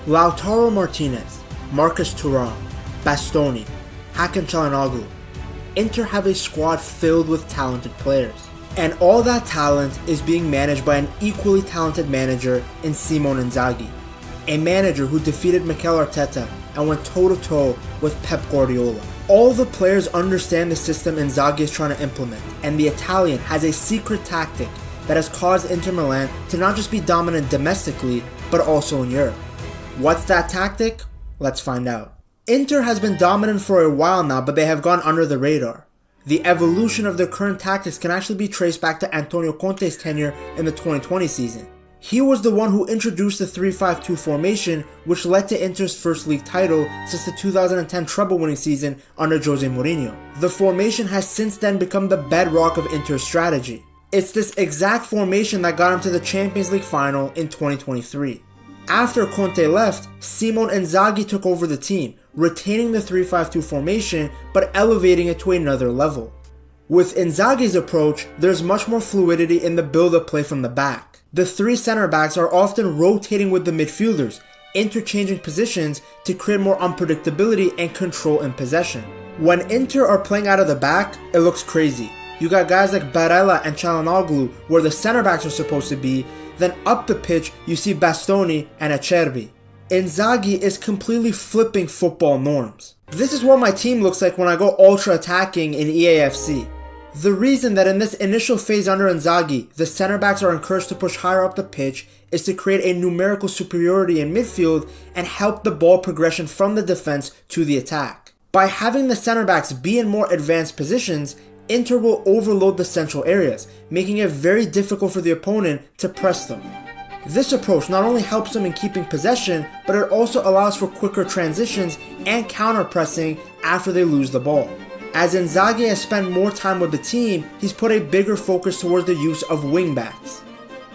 Lautaro Martinez, Marcus Thuram, Bastoni, Hakan Çalhanoğlu. Inter have a squad filled with talented players. And all that talent is being managed by an equally talented manager in Simone Inzaghi. A manager who defeated Mikel Arteta and went toe-to-toe with Pep Guardiola. All the players understand the system Inzaghi is trying to implement, and the Italian has a secret tactic that has caused Inter Milan to not just be dominant domestically, but also in Europe. What's that tactic? Let's find out. Inter has been dominant for a while now, but they have gone under the radar. The evolution of their current tactics can actually be traced back to Antonio Conte's tenure in the 2020 season. He was the one who introduced the 3-5-2 formation, which led to Inter's first league title since the 2010 treble-winning season under Jose Mourinho. The formation has since then become the bedrock of Inter's strategy. It's this exact formation that got him to the Champions League final in 2023. After Conte left, Simone Inzaghi took over the team, retaining the 3-5-2 formation but elevating it to another level. With Inzaghi's approach, there's much more fluidity in the build-up play from the back. The three center backs are often rotating with the midfielders, interchanging positions to create more unpredictability and control in possession. When Inter are playing out of the back, it looks crazy. You got guys like Barella and Çalhanoğlu where the center backs are supposed to be, then up the pitch you see Bastoni and Acerbi. Inzaghi is completely flipping football norms. This is what my team looks like when I go ultra attacking in EAFC. The reason that in this initial phase under Inzaghi, the center backs are encouraged to push higher up the pitch is to create a numerical superiority in midfield and help the ball progression from the defense to the attack. By having the center backs be in more advanced positions, Inter will overload the central areas, making it very difficult for the opponent to press them. This approach not only helps them in keeping possession, but it also allows for quicker transitions and counter-pressing after they lose the ball. As Inzaghi has spent more time with the team, he's put a bigger focus towards the use of wingbacks.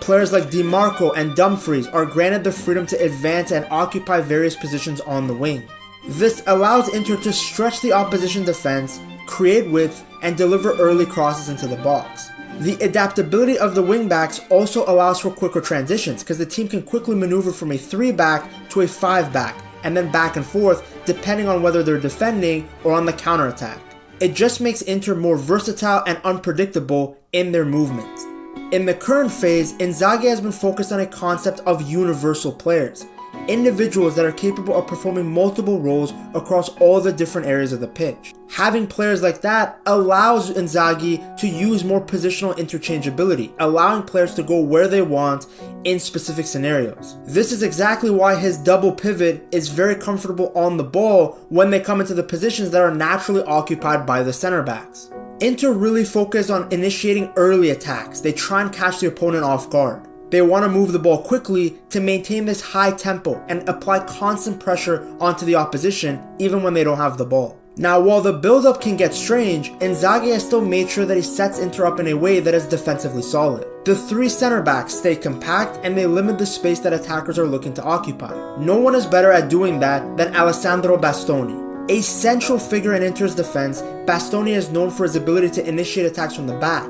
Players like Di Marco and Dumfries are granted the freedom to advance and occupy various positions on the wing. This allows Inter to stretch the opposition defense, create width, and deliver early crosses into the box. The adaptability of the wingbacks also allows for quicker transitions because the team can quickly maneuver from a 3-back to a 5-back and then back and forth depending on whether they're defending or on the counterattack. It just makes Inter more versatile and unpredictable in their movement. In the current phase, Inzaghi has been focused on a concept of universal players, individuals that are capable of performing multiple roles across all the different areas of the pitch. Having players like that allows Inzaghi to use more positional interchangeability, allowing players to go where they want in specific scenarios. This is exactly why his double pivot is very comfortable on the ball when they come into the positions that are naturally occupied by the center backs. Inter really focus on initiating early attacks. They try and catch the opponent off guard. They want to move the ball quickly to maintain this high tempo and apply constant pressure onto the opposition even when they don't have the ball. Now, while the build-up can get strange, Inzaghi has still made sure that he sets Inter up in a way that is defensively solid. The three center backs stay compact and they limit the space that attackers are looking to occupy. No one is better at doing that than Alessandro Bastoni. A central figure in Inter's defense, Bastoni is known for his ability to initiate attacks from the back.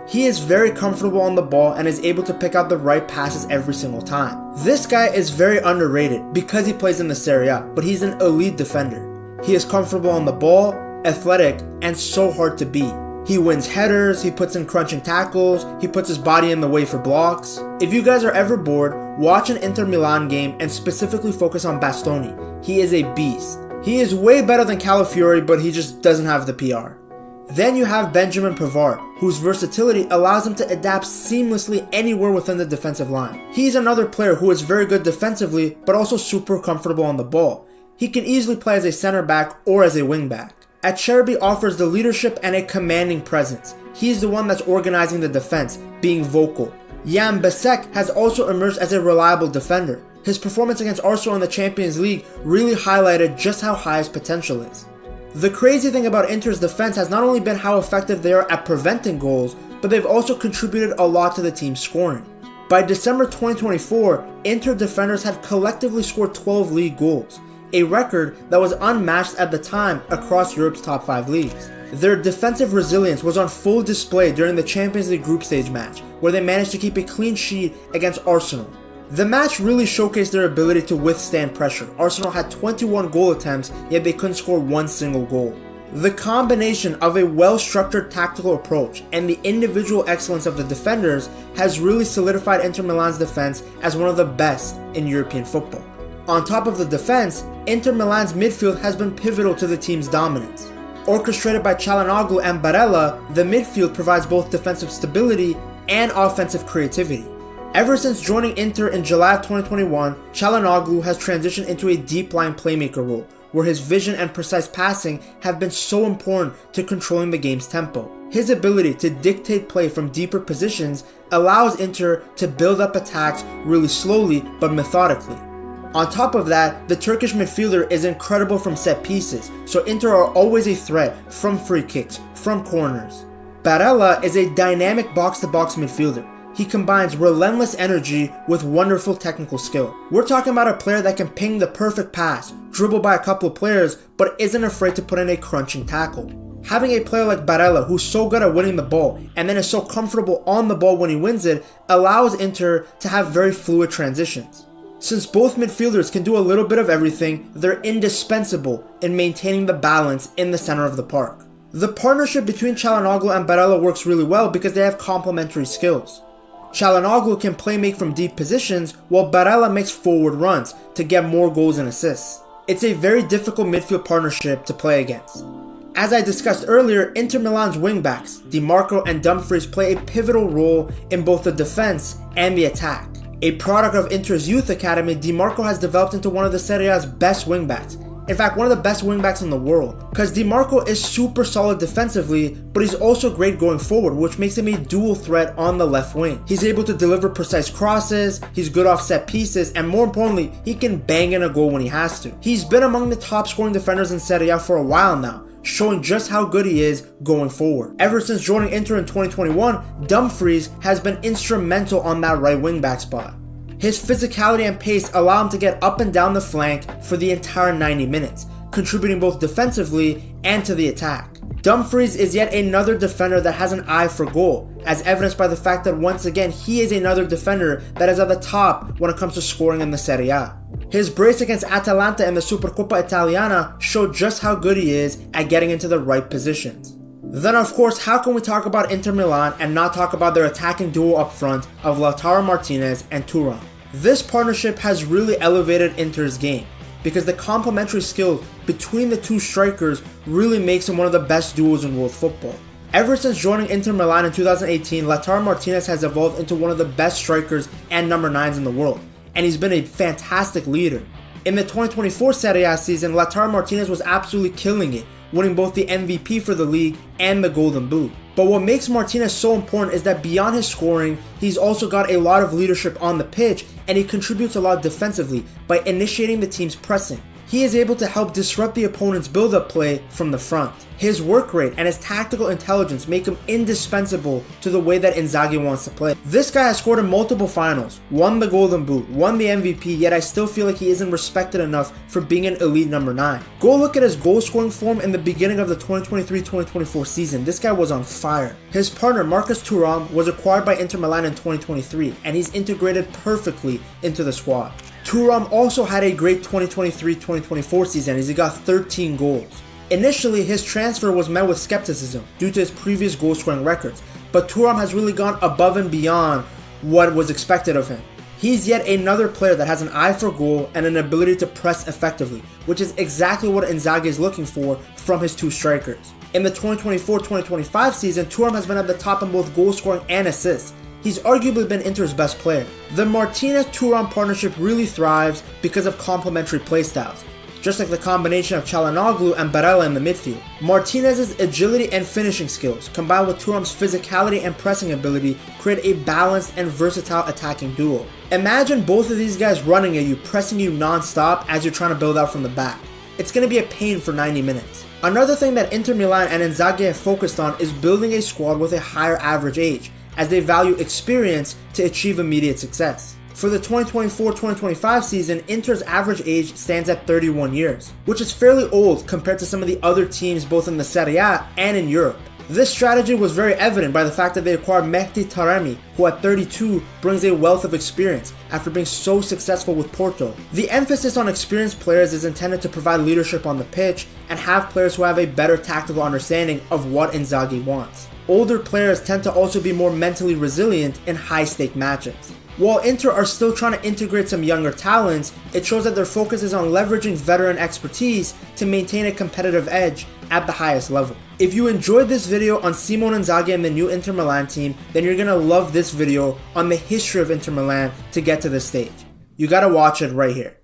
He is very comfortable on the ball and is able to pick out the right passes every single time. This guy is very underrated because he plays in the Serie A, but he's an elite defender. He is comfortable on the ball, athletic, and so hard to beat. He wins headers, he puts in crunching tackles, he puts his body in the way for blocks. If you guys are ever bored, watch an Inter Milan game and specifically focus on Bastoni. He is a beast. He is way better than Calafiori, but he just doesn't have the PR. Then you have Benjamin Pavard, whose versatility allows him to adapt seamlessly anywhere within the defensive line. He's another player who is very good defensively, but also super comfortable on the ball. He can easily play as a center back or as a wing back. Acerbi offers the leadership and a commanding presence. He's the one that's organizing the defense, being vocal. Jan Besek has also emerged as a reliable defender. His performance against Arsenal in the Champions League really highlighted just how high his potential is. The crazy thing about Inter's defense has not only been how effective they are at preventing goals, but they've also contributed a lot to the team's scoring. By December 2024, Inter defenders had collectively scored 12 league goals, a record that was unmatched at the time across Europe's top 5 leagues. Their defensive resilience was on full display during the Champions League group stage match, where they managed to keep a clean sheet against Arsenal. The match really showcased their ability to withstand pressure. Arsenal had 21 goal attempts, yet they couldn't score one single goal. The combination of a well-structured tactical approach and the individual excellence of the defenders has really solidified Inter Milan's defense as one of the best in European football. On top of the defense, Inter Milan's midfield has been pivotal to the team's dominance. Orchestrated by Çalhanoğlu and Barella, the midfield provides both defensive stability and offensive creativity. Ever since joining Inter in July of 2021, Çalhanoğlu has transitioned into a deep-line playmaker role, where his vision and precise passing have been so important to controlling the game's tempo. His ability to dictate play from deeper positions allows Inter to build up attacks really slowly but methodically. On top of that, the Turkish midfielder is incredible from set pieces, so Inter are always a threat from free kicks, from corners. Barella is a dynamic box-to-box midfielder. He combines relentless energy with wonderful technical skill. We're talking about a player that can ping the perfect pass, dribble by a couple of players, but isn't afraid to put in a crunching tackle. Having a player like Barella who's so good at winning the ball and then is so comfortable on the ball when he wins it allows Inter to have very fluid transitions. Since both midfielders can do a little bit of everything, they're indispensable in maintaining the balance in the center of the park. The partnership between Çalhanoğlu and Barella works really well because they have complementary skills. Çalhanoğlu can play make from deep positions, while Barella makes forward runs to get more goals and assists. It's a very difficult midfield partnership to play against. As I discussed earlier, Inter Milan's wingbacks, Di Marco and Dumfries, play a pivotal role in both the defense and the attack. A product of Inter's youth academy, Di Marco has developed into one of the Serie A's best wingbacks. In fact, one of the best wingbacks in the world. Because Di Marco is super solid defensively, but he's also great going forward, which makes him a dual threat on the left wing. He's able to deliver precise crosses, he's good off set pieces, and more importantly, he can bang in a goal when he has to. He's been among the top scoring defenders in Serie A for a while now, showing just how good he is going forward. Ever since joining Inter in 2021, Dumfries has been instrumental on that right wing back spot. His physicality and pace allow him to get up and down the flank for the entire 90 minutes, contributing both defensively and to the attack. Dumfries is yet another defender that has an eye for goal, as evidenced by the fact that once again he is another defender that is at the top when it comes to scoring in the Serie A. His brace against Atalanta in the Supercoppa Italiana showed just how good he is at getting into the right positions. Then of course, how can we talk about Inter Milan and not talk about their attacking duo up front of Lautaro Martinez and Thuram? This partnership has really elevated Inter's game, because the complementary skills between the two strikers really makes him one of the best duos in world football. Ever since joining Inter Milan in 2018, Lautaro Martinez has evolved into one of the best strikers and number 9s in the world, and he's been a fantastic leader. In the 2024 Serie A season, Lautaro Martinez was absolutely killing it, winning both the MVP for the league and the Golden Boot. But what makes Martinez so important is that beyond his scoring, he's also got a lot of leadership on the pitch, and he contributes a lot defensively by initiating the team's pressing. He is able to help disrupt the opponent's build-up play from the front. His work rate and his tactical intelligence make him indispensable to the way that Inzaghi wants to play. This guy has scored in multiple finals, won the Golden Boot, won the MVP, yet I still feel like he isn't respected enough for being an elite number 9. Go look at his goal scoring form in the beginning of the 2023-2024 season. This guy was on fire. His partner Marcus Thuram was acquired by Inter Milan in 2023, and he's integrated perfectly into the squad. Thuram also had a great 2023-2024 season as he got 13 goals. Initially, his transfer was met with skepticism due to his previous goal-scoring records, but Thuram has really gone above and beyond what was expected of him. He's yet another player that has an eye for goal and an ability to press effectively, which is exactly what Inzaghi is looking for from his two strikers. In the 2024-2025 season, Thuram has been at the top in both goal-scoring and assists. He's arguably been Inter's best player. The Martinez-Thuram partnership really thrives because of complementary playstyles, just like the combination of Çalhanoğlu and Barella in the midfield. Martinez's agility and finishing skills, combined with Thuram's physicality and pressing ability, create a balanced and versatile attacking duo. Imagine both of these guys running at you, pressing you non-stop as you're trying to build out from the back. It's going to be a pain for 90 minutes. Another thing that Inter Milan and Inzaghi have focused on is building a squad with a higher average age, as they value experience to achieve immediate success. For the 2024-2025 season, Inter's average age stands at 31 years, which is fairly old compared to some of the other teams both in the Serie A and in Europe. This strategy was very evident by the fact that they acquired Mehdi Taremi, who at 32 brings a wealth of experience after being so successful with Porto. The emphasis on experienced players is intended to provide leadership on the pitch and have players who have a better tactical understanding of what Inzaghi wants. Older players tend to also be more mentally resilient in high-stake matches. While Inter are still trying to integrate some younger talents, it shows that their focus is on leveraging veteran expertise to maintain a competitive edge at the highest level. If you enjoyed this video on Simone Inzaghi and the new Inter Milan team, then you're gonna love this video on the history of Inter Milan to get to this stage. You gotta watch it right here.